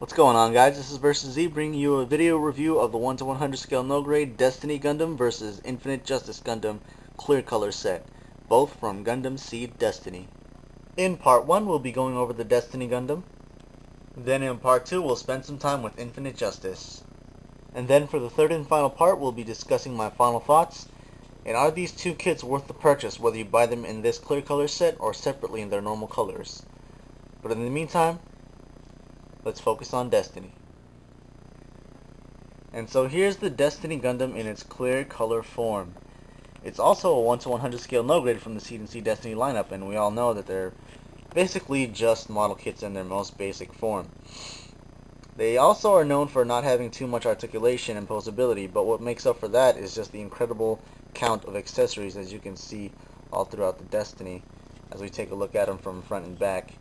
What's going on, guys? This is Versus Z bringing you a video review of the 1 to 100 scale no grade Destiny Gundam versus Infinite Justice Gundam clear color set, both from Gundam Seed Destiny. In part 1 we'll be going over the Destiny Gundam, then in part 2 we'll spend some time with Infinite Justice, and then for the third and final part we'll be discussing my final thoughts, and are these two kits worth the purchase whether you buy them in this clear color set or separately in their normal colors. But in the meantime, let's focus on Destiny. And so here's the Destiny Gundam in its clear color form. It's also a 1 to 100 scale no grade from the Seed and Seed Destiny lineup, and we all know that they're basically just model kits in their most basic form. They also are known for not having too much articulation and posability, but what makes up for that is just the incredible count of accessories, as you can see all throughout the Destiny as we take a look at them from front and back.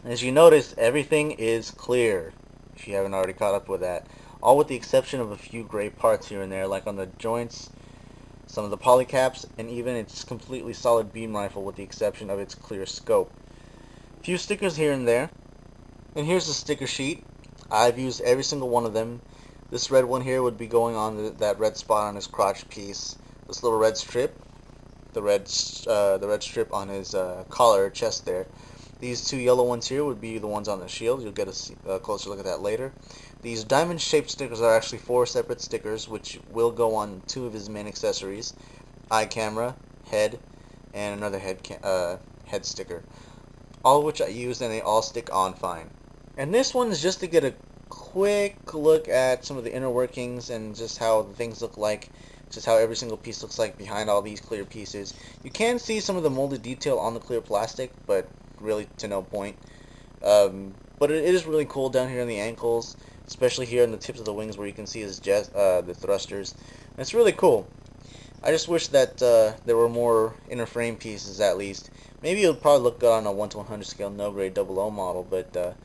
As you notice, everything is clear, if you haven't already caught up with that. All with the exception of a few gray parts here and there, like on the joints, some of the polycaps, and even its completely solid beam rifle with the exception of its clear scope. A few stickers here and there. And here's the sticker sheet. I've used every single one of them. This red one here would be going on that red spot on his crotch piece. This little red strip, the red strip on his collar, chest there. These two yellow ones here would be the ones on the shield. You'll get a closer look at that later. These diamond-shaped stickers are actually 4 separate stickers, which will go on 2 of his main accessories: eye camera, head, and another head sticker. All of which I used, and they all stick on fine. And this one is just to get a quick look at some of the inner workings and just how the things look like. Just how every single piece looks like behind all these clear pieces. You can see some of the molded detail on the clear plastic, but really to no point. But it is really cool down here in the ankles, especially here in the tips of the wings where you can see the thrusters. And it's really cool. I just wish that there were more inner frame pieces at least. Maybe it would probably look good on a 1 to 100 scale no grade 00 model, but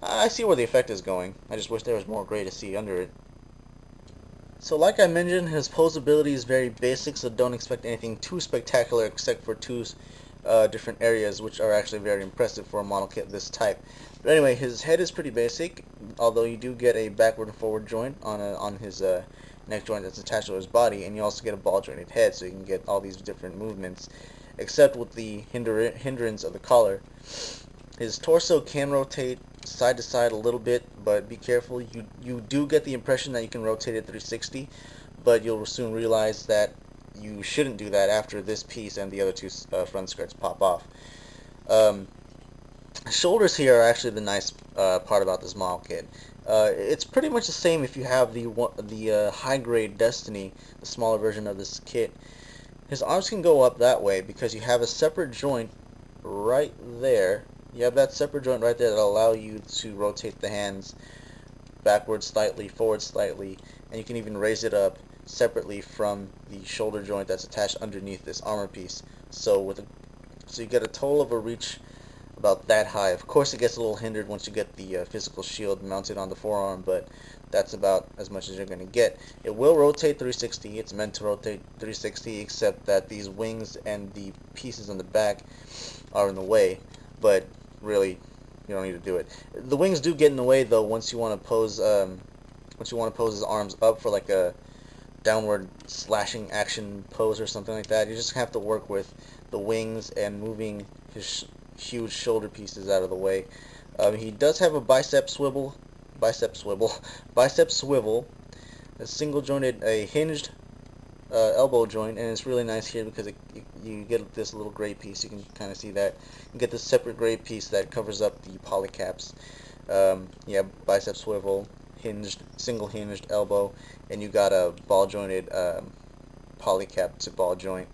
I see where the effect is going. I just wish there was more gray to see under it. So like I mentioned, his posability is very basic, so don't expect anything too spectacular except for 2 different areas, which are actually very impressive for a model kit this type. But anyway, his head is pretty basic, although you do get a backward and forward joint on his neck joint that's attached to his body, and you also get a ball jointed head, so you can get all these different movements, except with the hindrance of the collar. His torso can rotate side to side a little bit, but be careful. You do get the impression that you can rotate it 360, but you'll soon realize that you shouldn't do that after this piece and the other 2 front skirts pop off. Shoulders here are actually the nice part about this model kit. It's pretty much the same if you have the high-grade Destiny, the smaller version of this kit. His arms can go up that way because you have a separate joint right there. You have that separate joint right there that will allow you to rotate the hands backwards slightly, forward slightly, and you can even raise it up separately from the shoulder joint that's attached underneath this armor piece. So you get a total of a reach about that high. Of course, it gets a little hindered once you get the physical shield mounted on the forearm, but that's about as much as you're going to get. It will rotate 360. It's meant to rotate 360, except that these wings and the pieces on the back are in the way. But really, you don't need to do it. The wings do get in the way though once you want to pose. Once you want to pose his arms up for like a downward slashing action pose or something like that. You just have to work with the wings and moving his huge shoulder pieces out of the way. He does have a bicep swivel, a single jointed, a hinged elbow joint, and it's really nice here because you get this little gray piece. You can kind of see that. You get this separate gray piece that covers up the polycaps. Yeah, bicep swivel, single hinged elbow, and you got a ball jointed polycap to ball joint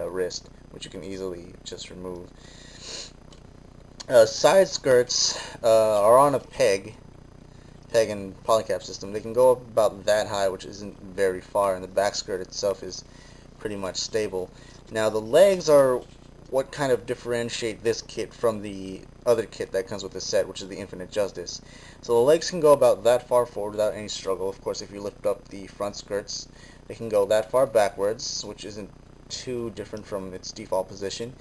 wrist, which you can easily just remove. Side skirts are on a peg and polycap system. They can go up about that high, which isn't very far, and the back skirt itself is pretty much stable. Now the legs are what kind of differentiate this kit from the other kit that comes with the set, which is the Infinite Justice. So the legs can go about that far forward without any struggle. Of course, if you lift up the front skirts, they can go that far backwards, which isn't too different from its default position.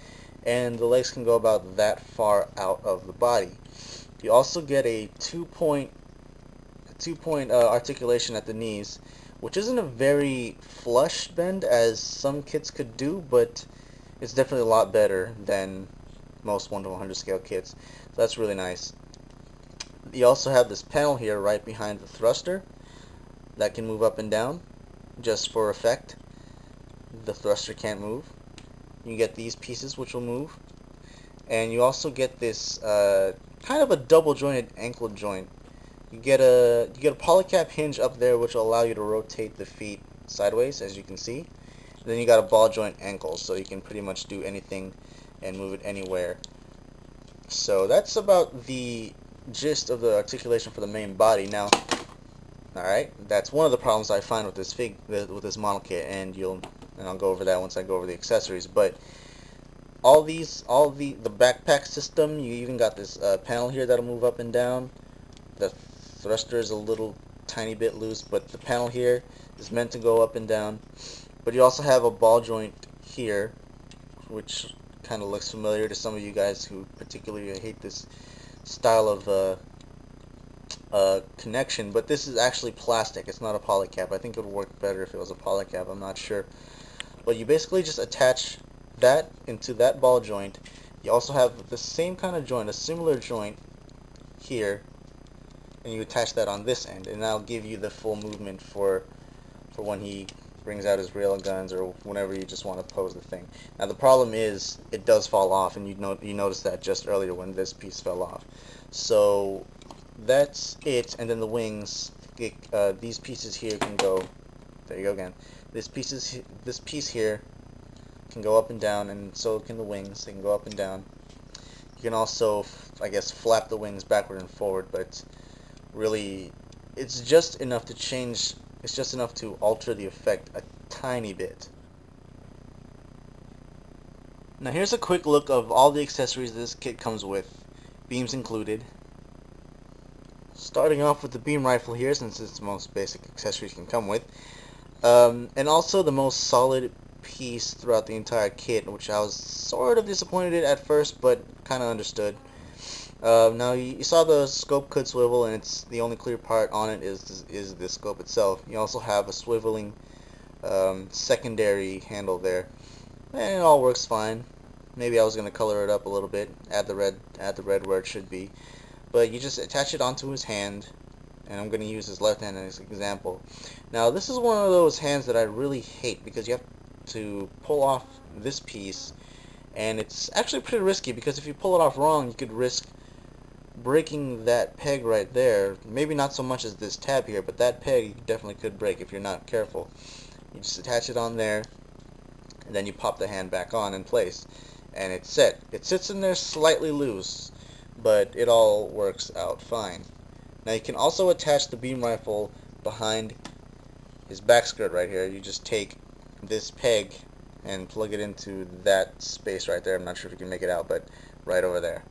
And the legs can go about that far out of the body. You also get a two-point articulation at the knees, which isn't a very flush bend as some kits could do, but it's definitely a lot better than most 1 to 100 scale kits. So that's really nice. You also have this panel here right behind the thruster that can move up and down just for effect. The thruster can't move. You get these pieces which will move, and you also get this kind of a double jointed ankle joint. You get a polycap hinge up there which will allow you to rotate the feet sideways, as you can see. And then you got a ball joint ankle, so you can pretty much do anything and move it anywhere. So that's about the gist of the articulation for the main body. Now, alright, that's one of the problems I find with this model kit, and I'll go over that once I go over the accessories. But all the backpack system, you even got this panel here that'll move up and down. The thruster is a little tiny bit loose, but the panel here is meant to go up and down. But you also have a ball joint here, which kind of looks familiar to some of you guys who particularly hate this style of connection. But this is actually plastic. It's not a polycap. I think it would work better if it was a polycap. I'm not sure. But you basically just attach that into that ball joint. You also have the same kind of joint, a similar joint here, and you attach that on this end, and that'll give you the full movement for when he brings out his rail guns or whenever you just want to pose the thing. Now the problem is it does fall off, and you noticed that just earlier when this piece fell off. So that's it. And then the wings, these pieces here can go. There you go again. This piece here can go up and down, and so can the wings. They can go up and down. You can also, I guess, flap the wings backward and forward, but really, it's just enough to change. It's just enough to alter the effect a tiny bit. Now here's a quick look of all the accessories this kit comes with, beams included. Starting off with the beam rifle here, since it's the most basic accessories you can come with, and also the most solid piece throughout the entire kit, which I was sort of disappointed in at first, but kind of understood. Now you saw the scope could swivel, and it's the only clear part on it is the scope itself. You also have a swiveling secondary handle there, and it all works fine. Maybe I was going to color it up a little bit, add the red where it should be, but you just attach it onto his hand, and I'm going to use his left hand as an example. Now this is one of those hands that I really hate, because you have to pull off this piece, and it's actually pretty risky, because if you pull it off wrong, you could risk breaking that peg right there. Maybe not so much as this tab here, but that peg you definitely could break if you're not careful. You just attach it on there, and then you pop the hand back on in place, and it's set. It sits in there slightly loose, but it all works out fine. Now you can also attach the beam rifle behind his back skirt right here. You just take this peg and plug it into that space right there. I'm not sure if you can make it out, but right over there.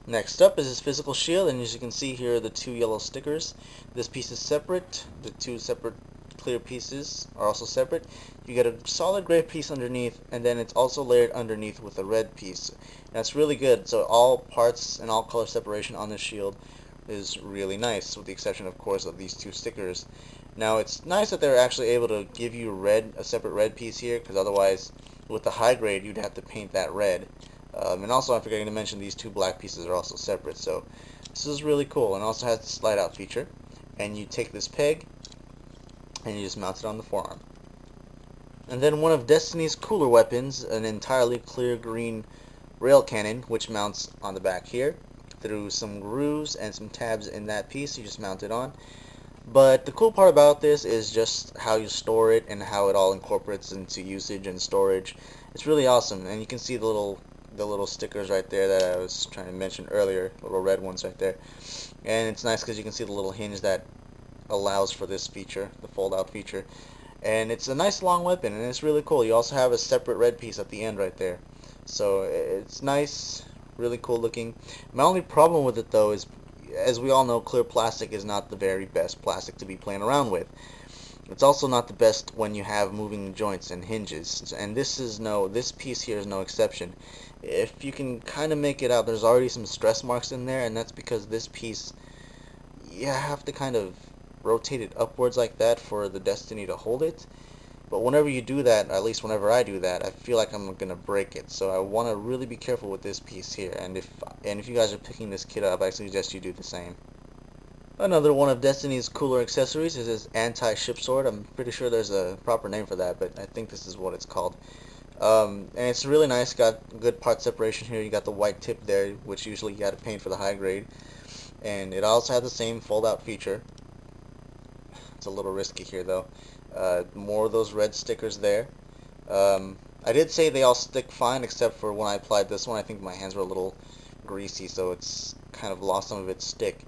Next up is his physical shield, and as you can see here are the two yellow stickers. This piece is separate. The two separate clear pieces are also separate. You get a solid gray piece underneath, and then it's also layered underneath with a red piece. And that's really good. So all parts and all color separation on the shield is really nice, with the exception, of course, of these two stickers. Now it's nice that they're actually able to give you a separate red piece here, because otherwise with the high grade you'd have to paint that red. And also I'm forgetting to mention these two black pieces are also separate, so this is really cool. And also has the slide out feature, and you take this peg and you just mount it on the forearm. And then one of Destiny's cooler weapons, an entirely clear green rail cannon, which mounts on the back here through some grooves and some tabs in that piece. You just mount it on. But the cool part about this is just how you store it and how it all incorporates into usage and storage. It's really awesome, and you can see the little stickers right there that I was trying to mention earlier, little red ones right there. And it's nice because you can see the little hinge that allows for this feature, the fold out feature. And it's a nice long weapon, and it's really cool. You also have a separate red piece at the end right there. So it's nice, really cool looking. My only problem with it though is, as we all know, clear plastic is not the very best plastic to be playing around with. It's also not the best when you have moving joints and hinges, and this piece here is no exception. If you can kind of make it out, there's already some stress marks in there, and that's because this piece, you have to kind of rotate it upwards like that for the Destiny to hold it. But whenever you do that, at least whenever I do that, I feel like I'm gonna break it. So I want to really be careful with this piece here. And if you guys are picking this kit up, I suggest you do the same. Another one of Destiny's cooler accessories is his anti-ship sword. I'm pretty sure there's a proper name for that, but I think this is what it's called. And it's really nice. Got good part separation here. You got the white tip there, which usually you got to paint for the high grade. And it also has the same fold-out feature. It's a little risky here, though. More of those red stickers there. I did say they all stick fine, except for when I applied this one. I think my hands were a little greasy, so it's kind of lost some of its stick.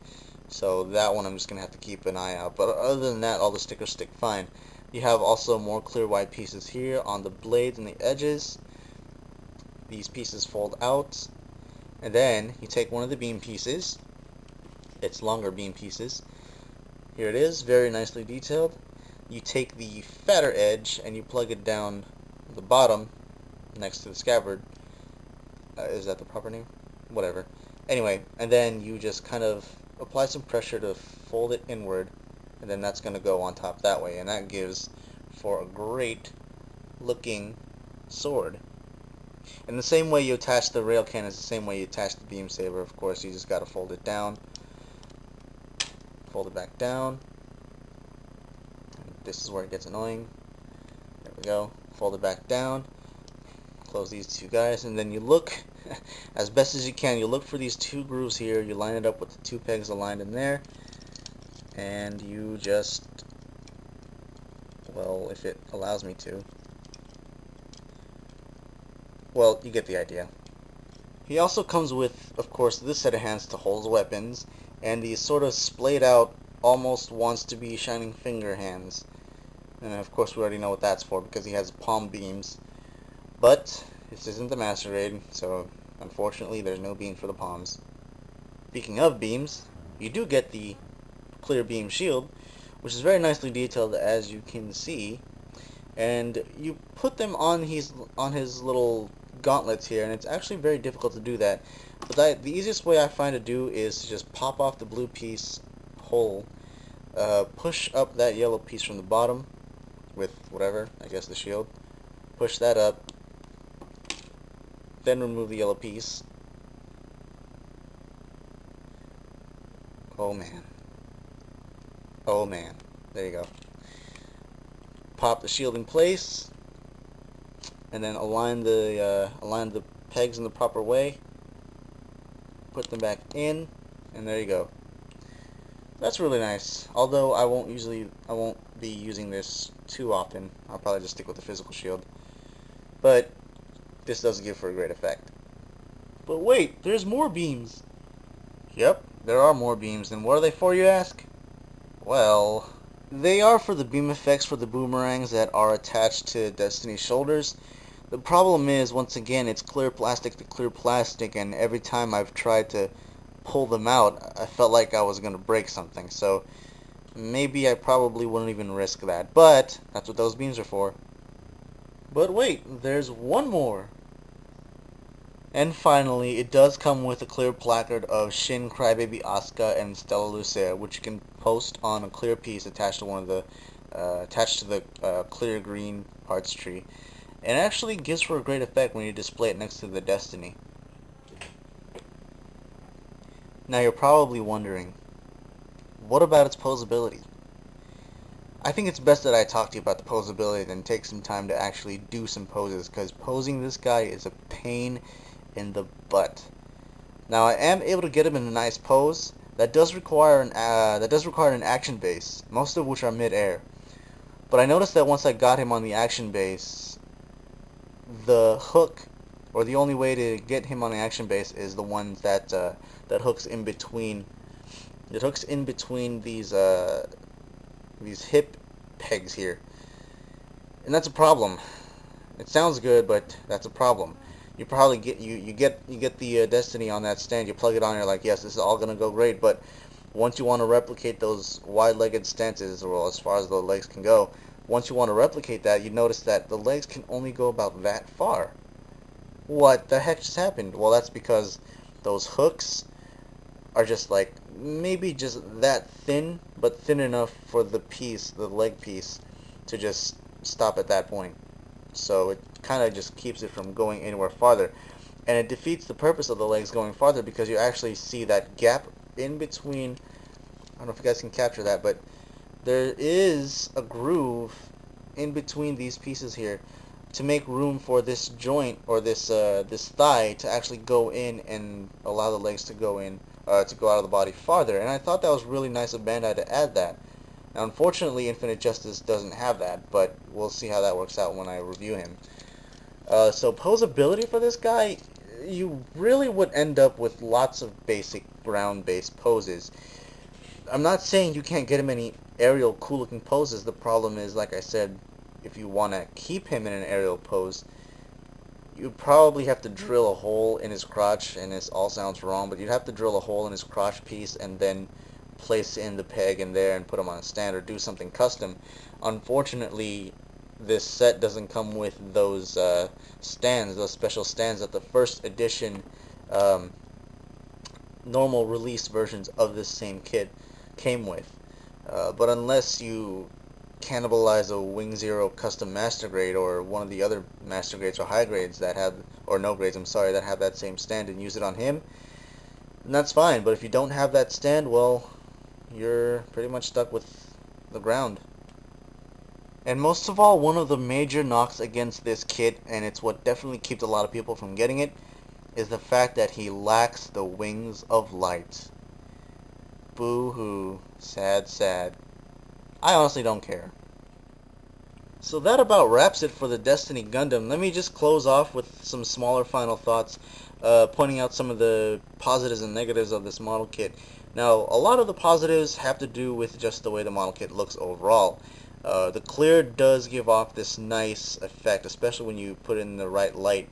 So that one I'm just going to have to keep an eye out. But other than that, all the stickers stick fine. You have also more clear white pieces here on the blades and the edges. These pieces fold out. And then you take one of the beam pieces. It's longer beam pieces. Here it is, very nicely detailed. You take the fatter edge and you plug it down the bottom next to the scabbard. Is that the proper name? Whatever. Anyway, and then you just kind of apply some pressure to fold it inward, and then that's going to go on top that way, and that gives for a great looking sword. And the same way you attach the rail cannon is the same way you attach the beam saber. Of course, you just got to fold it down, fold it back down. And this is where it gets annoying. There we go. Fold it back down. Close these two guys, and then you look as best as you can. You look for these two grooves here. You line it up with the two pegs aligned in there, and you just, well, if it allows me to, well, you get the idea. He also comes with, of course, this set of hands to hold weapons, and these sort of splayed out, almost wants to be shining finger hands. And of course we already know what that's for, because he has palm beams. But this isn't the Master Raid, so unfortunately there's no beam for the palms. Speaking of beams, you do get the clear beam shield, which is very nicely detailed, as you can see. And you put them on his little gauntlets here, and it's actually very difficult to do that. But the easiest way I find to do is to just pop off the blue piece hole, push up that yellow piece from the bottom with whatever, I guess the shield, push that up, then remove the yellow piece. Oh man. Oh man. There you go. Pop the shield in place, and then align the pegs in the proper way. Put them back in, and there you go. That's really nice. Although I won't be using this too often. I'll probably just stick with the physical shield. But this does give for a great effect. But wait, there's more beams. Yep, there are more beams. And what are they for, you ask? Well, they are for the beam effects for the boomerangs that are attached to Destiny's shoulders. The problem is, once again, it's clear plastic to clear plastic, and every time I've tried to pull them out, I felt like I was going to break something. So maybe I probably wouldn't even risk that. But that's what those beams are for. But wait, there's one more. And finally, it does come with a clear placard of Shin, Crybaby, Asuka, and Stella Lucia, which you can post on a clear piece attached to one of the clear green parts tree. And it actually gives for a great effect when you display it next to the Destiny. Now you're probably wondering, what about its posability? I think it's best that I talk to you about the posability and take some time to actually do some poses, because posing this guy is a pain in the butt. Now I am able to get him in a nice pose. That does require an action base, most of which are mid-air. But I noticed that once I got him on the action base, the hook, or the only way to get him on the action base, is the one that hooks in between. It hooks in between these hip pegs here, and that's a problem. It sounds good, but that's a problem. You probably get the Destiny on that stand. You plug it on, you're like, yes, this is all gonna go great. But once you want to replicate those wide-legged stances, or as far as the legs can go, once you want to replicate that, you notice that the legs can only go about that far. What the heck just happened? Well, that's because those hooks are just like maybe just that thin, but thin enough for the piece, the leg piece, to just stop at that point. So it kind of just keeps it from going anywhere farther. And it defeats the purpose of the legs going farther because you actually see that gap in between. I don't know if you guys can capture that, but there is a groove in between these pieces here to make room for this joint, or this thigh, to actually go in and allow the legs to go in, to go out of the body farther. And I thought that was really nice of Bandai to add that. Now, unfortunately, Infinite Justice doesn't have that, but we'll see how that works out when I review him. So posability for this guy, you really would end up with lots of basic ground-based poses. I'm not saying you can't get him any aerial cool-looking poses. The problem is, like I said, if you want to keep him in an aerial pose, you'd probably have to drill a hole in his crotch, and this all sounds wrong, but you'd have to drill a hole in his crotch piece and then place in the peg in there and put him on a stand or do something custom. Unfortunately, this set doesn't come with those stands, those special stands that the first edition normal release versions of this same kit came with. But unless you cannibalize a Wing Zero custom master grade or one of the other master grades or high grades that have, or no grades, I'm sorry, that have that same stand and use it on him, then that's fine. But if you don't have that stand, well, you're pretty much stuck with the ground. And most of all, one of the major knocks against this kit, and it's what definitely keeps a lot of people from getting it, is the fact that he lacks the wings of light. Boo-hoo. Sad, sad. I honestly don't care. So that about wraps it for the Destiny Gundam. Let me just close off with some smaller final thoughts, pointing out some of the positives and negatives of this model kit. Now, a lot of the positives have to do with just the way the model kit looks overall. The clear does give off this nice effect, especially when you put in the right light.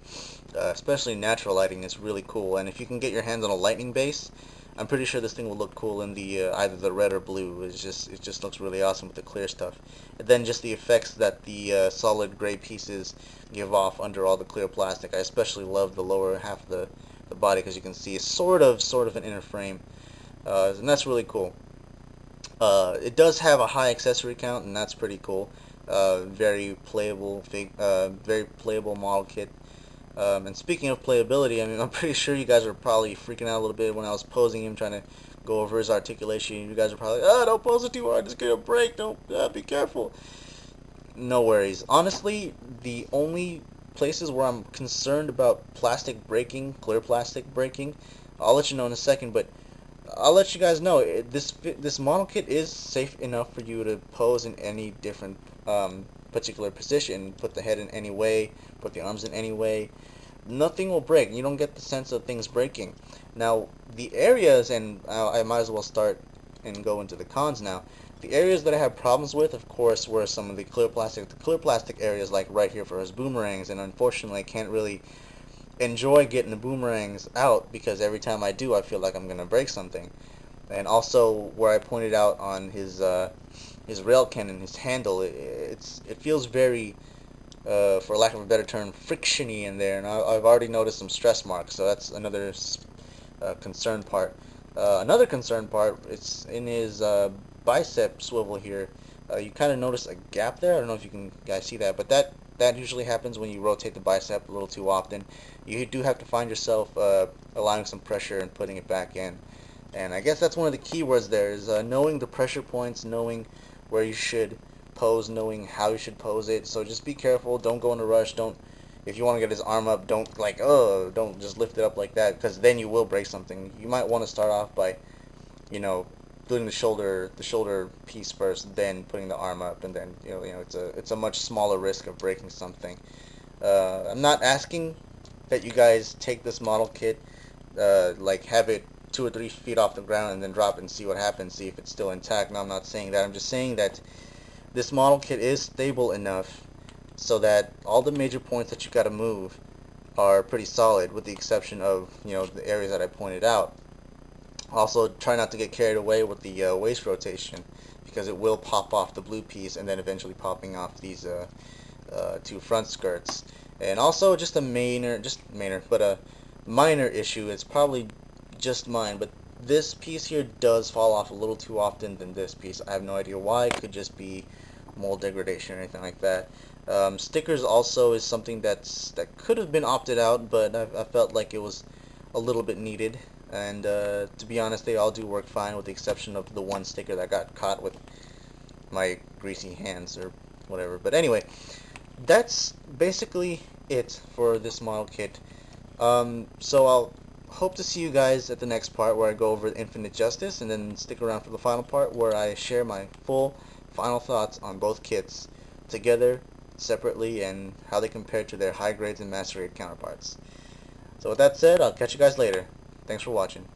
Especially natural lighting is really cool, and if you can get your hands on a lightning base, I'm pretty sure this thing will look cool in the either the red or blue. It just looks really awesome with the clear stuff. And then just the effects that the solid gray pieces give off under all the clear plastic. I especially love the lower half of the body, because you can see it's sort of an inner frame, and that's really cool. It does have a high accessory count, and that's pretty cool. Very playable model kit. And speaking of playability, I mean, I'm pretty sure you guys are probably freaking out a little bit when I was posing him, trying to go over his articulation. You guys are probably, don't pose it too hard, it's gonna break, don't, be careful. No worries. Honestly, the only places where I'm concerned about plastic breaking, clear plastic breaking, I'll let you know in a second, but I'll let you guys know, this model kit is safe enough for you to pose in any different particular position, put the head in any way, put the arms in any way. Nothing will break. You don't get the sense of things breaking. Now, the areas, and I might as well start and go into the cons now. The areas that I have problems with, of course, were some of the clear plastic areas, like right here for his boomerangs, and unfortunately I can't really enjoy getting the boomerangs out, because every time I do I feel like I'm gonna break something. And also where I pointed out on his rail cannon, his handle, it feels very, for lack of a better term, frictiony in there, and I've already noticed some stress marks, so that's another concern part. Another concern part, it's in his bicep swivel here. You kind of notice a gap there. I don't know if you can guys see that, but that usually happens when you rotate the bicep a little too often. You do have to find yourself allowing some pressure and putting it back in. And I guess that's one of the key words there, is knowing the pressure points, knowing where you should pose, knowing how you should pose it. So just be careful. Don't go in a rush. Don't, if you want to get his arm up, don't don't just lift it up like that, because then you will break something. You might want to start off by, doing the shoulder piece first, then putting the arm up, and then it's a much smaller risk of breaking something. I'm not asking that you guys take this model kit, like have it 2 or 3 feet off the ground and then drop it and see what happens, see if it's still intact. No, I'm not saying that. I'm just saying that this model kit is stable enough so that all the major points that you got to move are pretty solid, with the exception of the areas that I pointed out. Also, try not to get carried away with the waist rotation, because it will pop off the blue piece and then eventually popping off these two front skirts. And also, just a minor issue. It's probably just mine, but this piece here does fall off a little too often than this piece. I have no idea why. It could just be mold degradation or anything like that. Stickers also is something that could have been opted out, but I felt like it was a little bit needed. And to be honest, they all do work fine, with the exception of the one sticker that got caught with my greasy hands or whatever. But anyway, that's basically it for this model kit. So I'll hope to see you guys at the next part, where I go over Infinite Justice, and then stick around for the final part, where I share my full final thoughts on both kits together, separately, and how they compare to their high grades and master grade counterparts. So with that said, I'll catch you guys later. Thanks for watching.